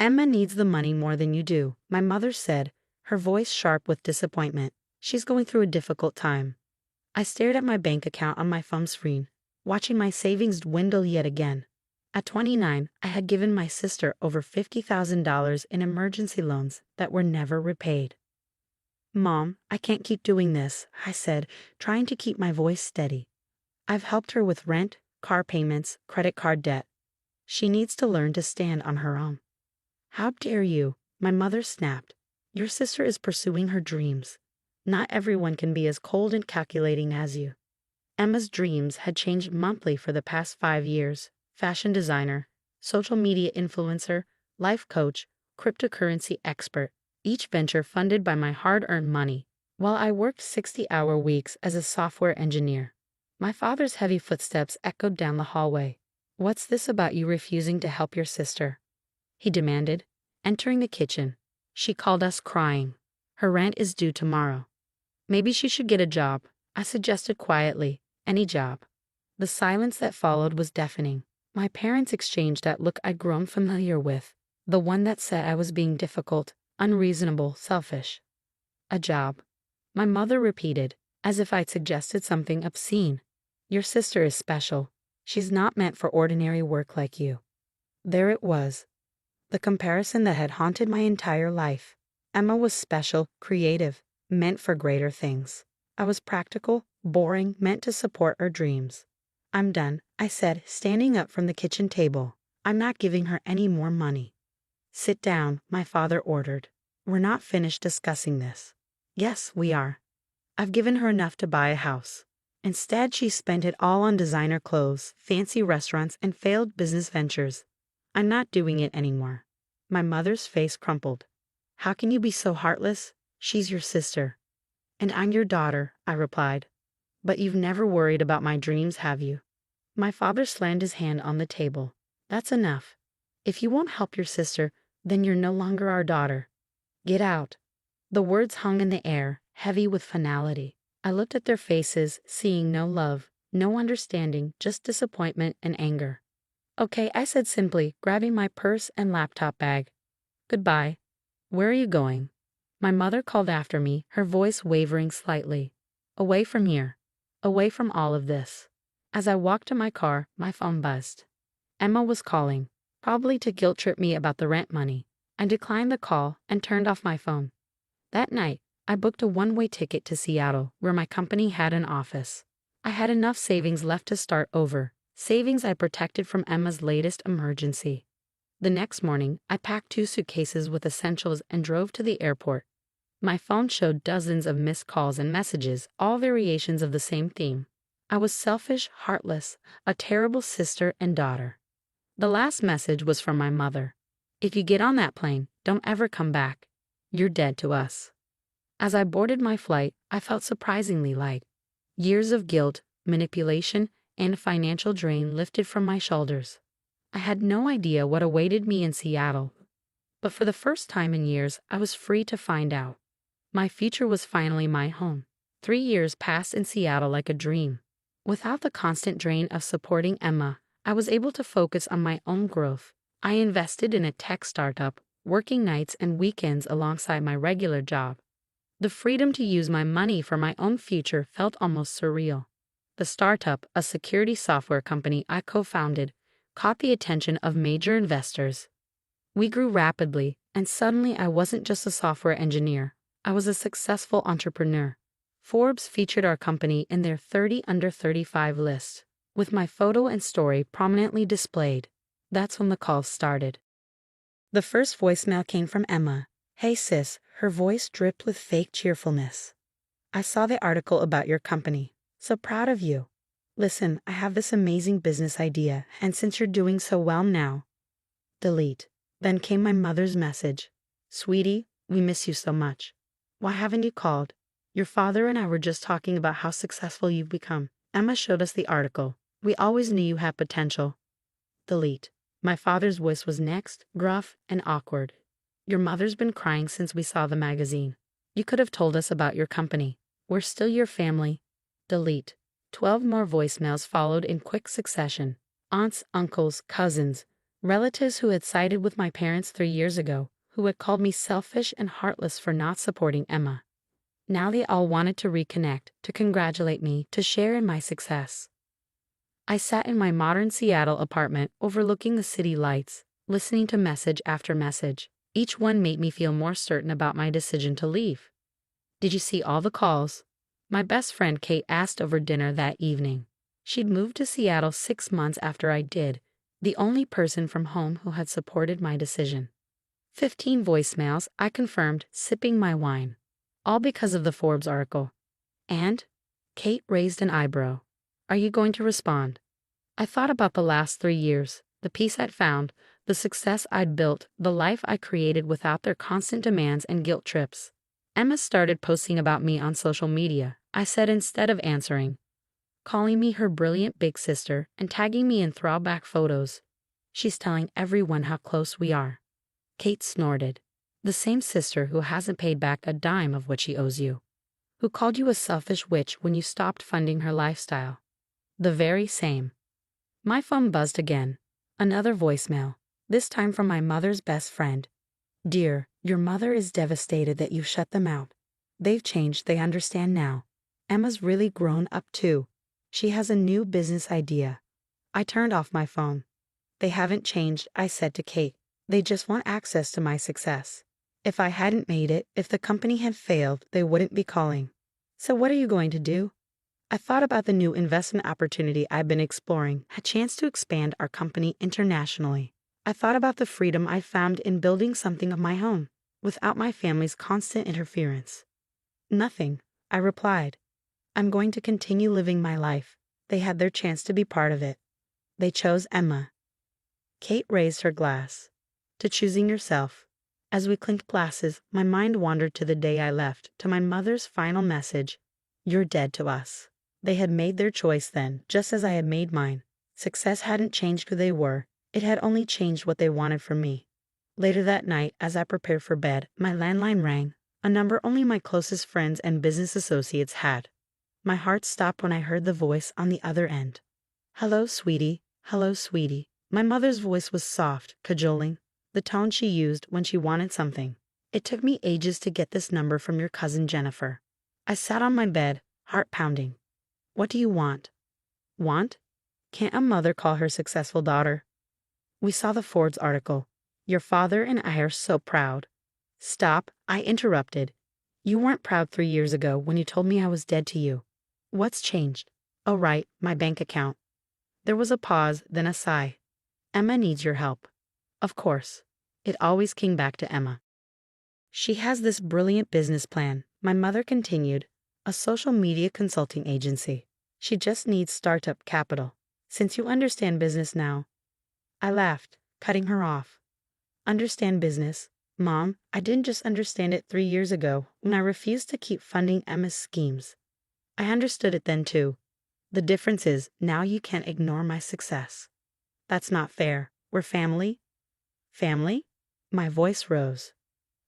Emma needs the money more than you do, my mother said, her voice sharp with disappointment. She's going through a difficult time. I stared at my bank account on my phone screen, watching my savings dwindle yet again. At 29, I had given my sister over $50,000 in emergency loans that were never repaid. Mom, I can't keep doing this, I said, trying to keep my voice steady. I've helped her with rent, car payments, credit card debt. She needs to learn to stand on her own. How dare you? My mother snapped. Your sister is pursuing her dreams. Not everyone can be as cold and calculating as you. Emma's dreams had changed monthly for the past 5 years. Fashion designer, social media influencer, life coach, cryptocurrency expert, each venture funded by my hard-earned money, while I worked 60-hour weeks as a software engineer. My father's heavy footsteps echoed down the hallway. What's this about you refusing to help your sister? He demanded, entering the kitchen. She called us crying. Her rent is due tomorrow. Maybe she should get a job, I suggested quietly. Any job. The silence that followed was deafening. My parents exchanged that look I'd grown familiar with, the one that said I was being difficult, unreasonable, selfish. A job. My mother repeated, as if I'd suggested something obscene. Your sister is special. She's not meant for ordinary work like you. There it was. The comparison that had haunted my entire life. Emma was special, creative, meant for greater things. I was practical, boring, meant to support her dreams. I'm done, I said, standing up from the kitchen table. I'm not giving her any more money. Sit down, my father ordered. We're not finished discussing this. Yes, we are. I've given her enough to buy a house. Instead, she spent it all on designer clothes, fancy restaurants, and failed business ventures. I'm not doing it anymore. My mother's face crumpled. How can you be so heartless? She's your sister. And I'm your daughter, I replied. But you've never worried about my dreams, have you? My father slammed his hand on the table. That's enough. If you won't help your sister, then you're no longer our daughter. Get out. The words hung in the air, heavy with finality. I looked at their faces, seeing no love, no understanding, just disappointment and anger. Okay, I said simply, grabbing my purse and laptop bag. Goodbye. Where are you going? My mother called after me, her voice wavering slightly. Away from here. Away from all of this. As I walked to my car, my phone buzzed. Emma was calling, probably to guilt-trip me about the rent money. I declined the call and turned off my phone. That night, I booked a one-way ticket to Seattle, where my company had an office. I had enough savings left to start over, savings I protected from Emma's latest emergency. The next morning, I packed 2 suitcases with essentials and drove to the airport. My phone showed dozens of missed calls and messages, all variations of the same theme. I was selfish, heartless, a terrible sister and daughter. The last message was from my mother. If you get on that plane, don't ever come back. You're dead to us. As I boarded my flight, I felt surprisingly light. Years of guilt, manipulation, and financial drain lifted from my shoulders. I had no idea what awaited me in Seattle. But for the first time in years, I was free to find out. My future was finally my home. 3 years passed in Seattle like a dream. Without the constant drain of supporting Emma, I was able to focus on my own growth. I invested in a tech startup, working nights and weekends alongside my regular job. The freedom to use my money for my own future felt almost surreal. The startup, a security software company I co-founded, caught the attention of major investors. We grew rapidly, and suddenly I wasn't just a software engineer. I was a successful entrepreneur. Forbes featured our company in their 30 under 35 list, with my photo and story prominently displayed. That's when the calls started. The first voicemail came from Emma. Hey sis, her voice dripped with fake cheerfulness. I saw the article about your company. So proud of you. Listen, I have this amazing business idea, and since you're doing so well now... Delete. Then came my mother's message. Sweetie, we miss you so much. Why haven't you called? Your father and I were just talking about how successful you've become. Emma showed us the article. We always knew you had potential. Delete. My father's voice was next, gruff and awkward. Your mother's been crying since we saw the magazine. You could have told us about your company. We're still your family. Delete. 12 more voicemails followed in quick succession. Aunts, uncles, cousins. Relatives who had sided with my parents 3 years ago, who had called me selfish and heartless for not supporting Emma. Now they all wanted to reconnect, to congratulate me, to share in my success. I sat in my modern Seattle apartment overlooking the city lights, listening to message after message. Each one made me feel more certain about my decision to leave. "Did you see all the calls?" my best friend Kate asked over dinner that evening. She'd moved to Seattle 6 months after I did, the only person from home who had supported my decision. 15 voicemails, I confirmed, sipping my wine. All because of the Forbes article. And? Kate raised an eyebrow. "Are you going to respond?" I thought about the last 3 years, the peace I'd found, the success I'd built, the life I created without their constant demands and guilt trips. Emma started posting about me on social media, I said instead of answering, calling me her brilliant big sister and tagging me in throwback photos. "She's telling everyone how close we are." Kate snorted. "The same sister who hasn't paid back a dime of what she owes you. Who called you a selfish witch when you stopped funding her lifestyle. The very same." My phone buzzed again. Another voicemail, this time from my mother's best friend. "Dear, your mother is devastated that you shut them out. They've changed, they understand now. Emma's really grown up too. She has a new business idea." I turned off my phone. "They haven't changed," I said to Kate. "They just want access to my success. If I hadn't made it, if the company had failed, they wouldn't be calling." "So what are you going to do?" I thought about the new investment opportunity I've been exploring, a chance to expand our company internationally. I thought about the freedom I found in building something of my own, without my family's constant interference. "Nothing," I replied. "I'm going to continue living my life. They had their chance to be part of it. They chose Emma." Kate raised her glass. "To choosing yourself." As we clinked glasses, my mind wandered to the day I left, to my mother's final message. "You're dead to us." They had made their choice then, just as I had made mine. Success hadn't changed who they were, it had only changed what they wanted from me. Later that night, as I prepared for bed, my landline rang, a number only my closest friends and business associates had. My heart stopped when I heard the voice on the other end. "Hello, sweetie. Hello, sweetie." My mother's voice was soft, cajoling, the tone she used when she wanted something. "It took me ages to get this number from your cousin Jennifer." I sat on my bed, heart pounding. "What do you want?" "Want? Can't a mother call her successful daughter?" "We saw the Forbes article. Your father and I are so proud." "Stop," I interrupted. "You weren't proud 3 years ago when you told me I was dead to you. What's changed?" "Oh right, my bank account." There was a pause, then a sigh. "Emma needs your help." Of course. It always came back to Emma. "She has this brilliant business plan," my mother continued, "a social media consulting agency. She just needs startup capital. Since you understand business now." I laughed, cutting her off. "Understand business? Mom, I didn't just understand it 3 years ago when I refused to keep funding Emma's schemes. I understood it then too. The difference is now you can't ignore my success." "That's not fair. We're family." "Family?" My voice rose.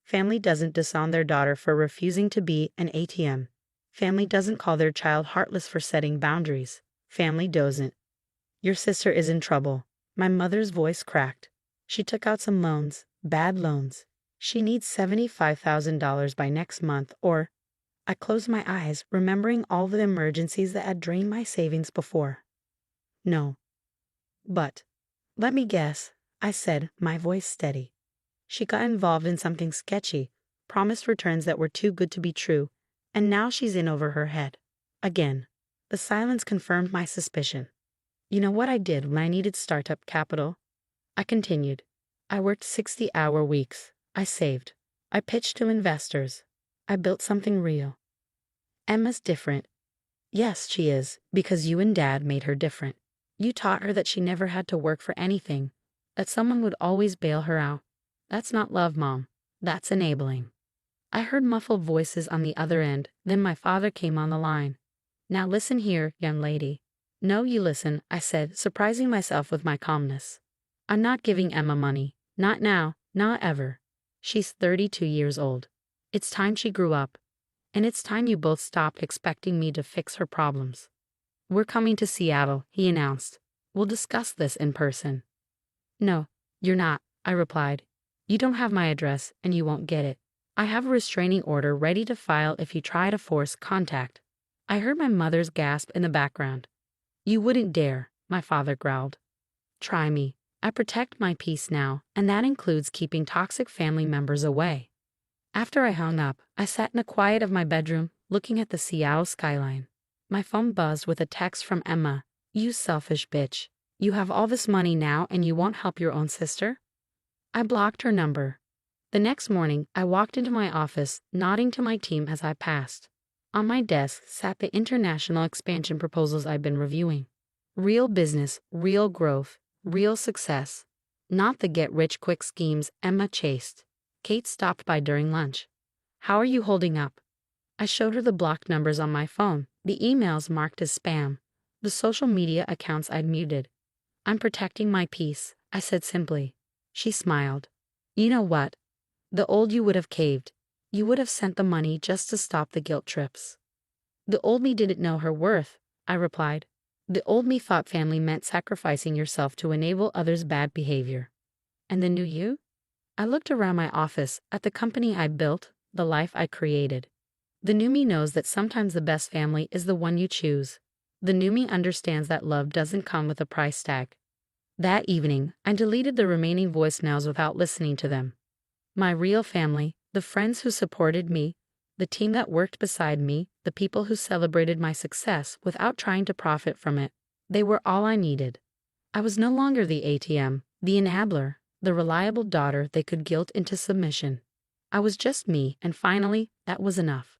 "Family doesn't disown their daughter for refusing to be an ATM. Family doesn't call their child heartless for setting boundaries. Family doesn't." "Your sister is in trouble." My mother's voice cracked. "She took out some loans, bad loans. She needs $75,000 by next month or—" I closed my eyes, remembering all the emergencies that had drained my savings before. "No." "But—" "Let me guess," I said, my voice steady. "She got involved in something sketchy, promised returns that were too good to be true, and now she's in over her head." Again, the silence confirmed my suspicion. "You know what I did when I needed startup capital?" I continued. "I worked 60-hour weeks. I saved. I pitched to investors. I built something real." "Emma's different." "Yes, she is, because you and Dad made her different. You taught her that she never had to work for anything, that someone would always bail her out. That's not love, Mom. That's enabling." I heard muffled voices on the other end, then my father came on the line. "Now listen here, young lady." "No, you listen," I said, surprising myself with my calmness. "I'm not giving Emma money. Not now, not ever. She's 32 years old. It's time she grew up. And it's time you both stopped expecting me to fix her problems." "We're coming to Seattle," he announced. "We'll discuss this in person." "No, You're not, I replied. You don't have my address, and you won't get it. I have a restraining order ready to file if you try to force contact. I heard my mother's gasp in the background. You wouldn't dare, my father growled. Try me. I protect my peace now, and that includes keeping toxic family members away. After I hung up, I sat in the quiet of my bedroom, looking at the Seattle skyline. My phone buzzed with a text from Emma. You selfish bitch. You have all this money now and you won't help your own sister? I blocked her number. The next morning, I walked into my office, nodding to my team as I passed. On my desk sat the international expansion proposals I'd been reviewing. Real business, real growth, real success. Not the get-rich-quick schemes Emma chased. Kate stopped by during lunch. How are you holding up? I showed her the blocked numbers on my phone, the emails marked as spam, the social media accounts I'd muted. I'm protecting my peace, I said simply. She smiled. You know what? The old you would have caved. You would have sent the money just to stop the guilt trips. The old me didn't know her worth, I replied. The old me thought family meant sacrificing yourself to enable others' bad behavior. And the new you? I looked around my office, at the company I built, the life I created. The new me knows that sometimes the best family is the one you choose. The new me understands that love doesn't come with a price tag. That evening, I deleted the remaining voicemails without listening to them. My real family, the friends who supported me, the team that worked beside me, the people who celebrated my success without trying to profit from it, they were all I needed. I was no longer the ATM, the enabler, the reliable daughter they could guilt into submission. I was just me, and finally, that was enough.